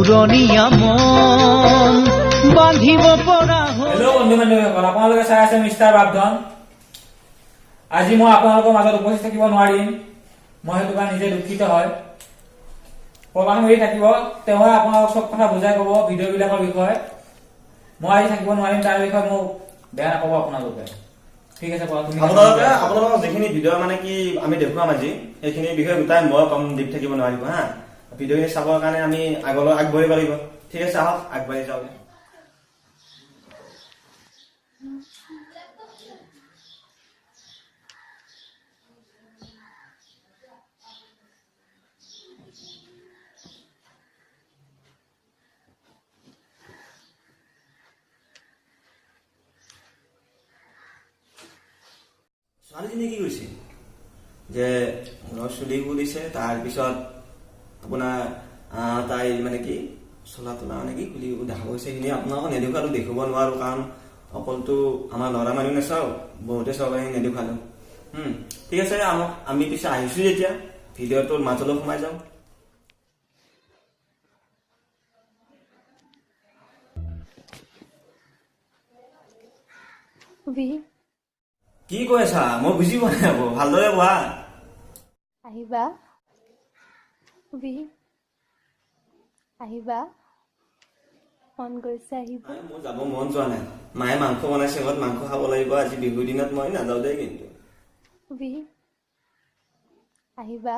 পুৰণীয়া মন বান্ধিব পৰা হ'ল। হেল্ল' বন্ধু বান্ধৱীসকল, আপোনালোকে চাই আছে মিষ্টাৰ বাপধন। আজি মই আপোনালোকৰ মাজত উপস্থিত থাকিব নোৱাৰিম, মই সেইটো কাৰণে নিজে দুখিত হয়। প্ৰমাণ কৰি থাকিব, তেওঁ আপোনালোক চব কথা বুজাই ক'ব ভিডিঅ' বিলাকৰ বিষয়ে। মই আজি থাকিব নোৱাৰিম, তাৰ বিষয়ে মোক বেয়া নাপাব আপোনালোকে। ঠিক আছে, আপোনালোকক যিখিনি ভিডিঅ' মানে কি আমি দেখুৱাম আজি সেইখিনি বিষয়ে গোটাই মই কম দিপ থাকিব নোৱাৰিব হা। ভিডিঅ'খিনি চাবৰ কাৰণে আমি আগলৈ আগবাঢ়িব লাগিব। ঠিক আছে, আহক আগবাঢ়ি যাওঁ। ছোৱালীজনী কি কৈছে যে চুলিবোৰ দিছে, তাৰপিছত আপোনাৰ তাই মানে কি চলা তোলা মানে কি খুলি দেখা গৈছে। সেইখিনি আপোনালোকক নেদেখুৱালো, দেখিব নোৱাৰো, কাৰণ অকলতো আমাৰ ল'ৰা মানুহ নাচাও, বহুতে চাব নেদেখুৱালো। ঠিক আছে, আমি পিছে আহিছো যেতিয়া ভিডিঅ'টোৰ মাজলৈ সোমাই যাওঁ। কি কৈ আছা? মই বুজি পোৱা নাই, ভালদৰে কোৱা। আহিবা আহিবা, মন গৈছে আহিবা। মোৰ যাব মন যোৱা নাই, মায়ে মাংস বনাইছে, ঘৰত মাংস খাব লাগিব আজি বিহুৰ দিনত। মই নাযাওঁ দেই। কিন্তু আহিবা,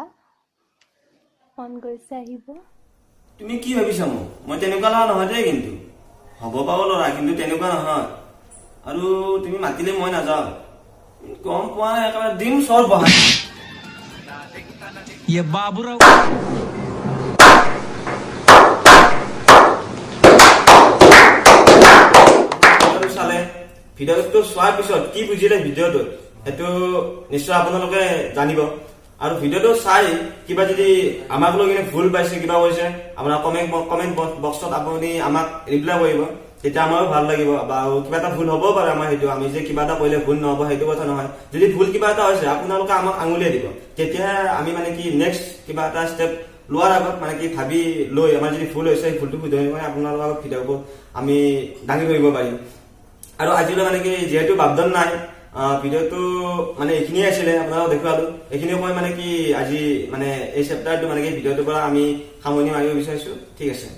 মন গৈছে আহিব। তুমি কি ভাবিছা মোক? মই তেনেকুৱা ল'ৰা নহয় দেই। কিন্তু হ'ব পাব ল'ৰা, কিন্তু তেনেকুৱা নহয়। আৰু তুমি মাতিলে মই নাযাওঁ, গম পোৱা নাই, একেবাৰে দিম চৰ বহাই। চালে ভিডিঅ'টো চোৱাৰ পিছত কি বুজিলে ভিডিঅ'টোত সেইটো নিশ্চয় আপোনালোকে জানিব। আৰু ভিডিঅ'টো চাই কিবা যদি আমাক লৈ কিনে ভুল পাইছে, কিবা কৈছে, আপোনাৰ কমেন্ট বক্সত আপুনি আমাক ৰিপ্লাই কৰিব, তেতিয়া আমাৰো ভাল লাগিব। বা কিবা এটা ভুল হ'বও পাৰে আমাৰ, সেইটো আমি যে কিবা এটা কৰিলে ভুল নহ'ব সেইটো কথা নহয়। যদি ভুল কিবা এটা হৈছে আপোনালোকে আমাক আঙুলিয়াই দিব, তেতিয়াহে আমি মানে কি নেক্সট কিবা এটা ষ্টেপ লোৱাৰ আগত মানে কি ভাবি লৈ আমাৰ যদি ভুল হৈছে সেই ভুলটো শুধৰাই মানে আপোনালোকৰ ভিডিঅ'বোৰ আমি দাঙি ধৰিব পাৰিম। আৰু আজিলৈ মানে কি যিহেতু বাপধন নাই, ভিডিঅ'টো মানে এইখিনিয়ে আছিলে, আপোনালোকক দেখুৱালো। এইখিনিয়ে কৈ মানে কি আজি মানে এই চেপ্টাৰটো মানে কি ভিডিঅ'টোৰ পৰা আমি সামৰণি মাৰিব বিচাৰিছো। ঠিক আছে।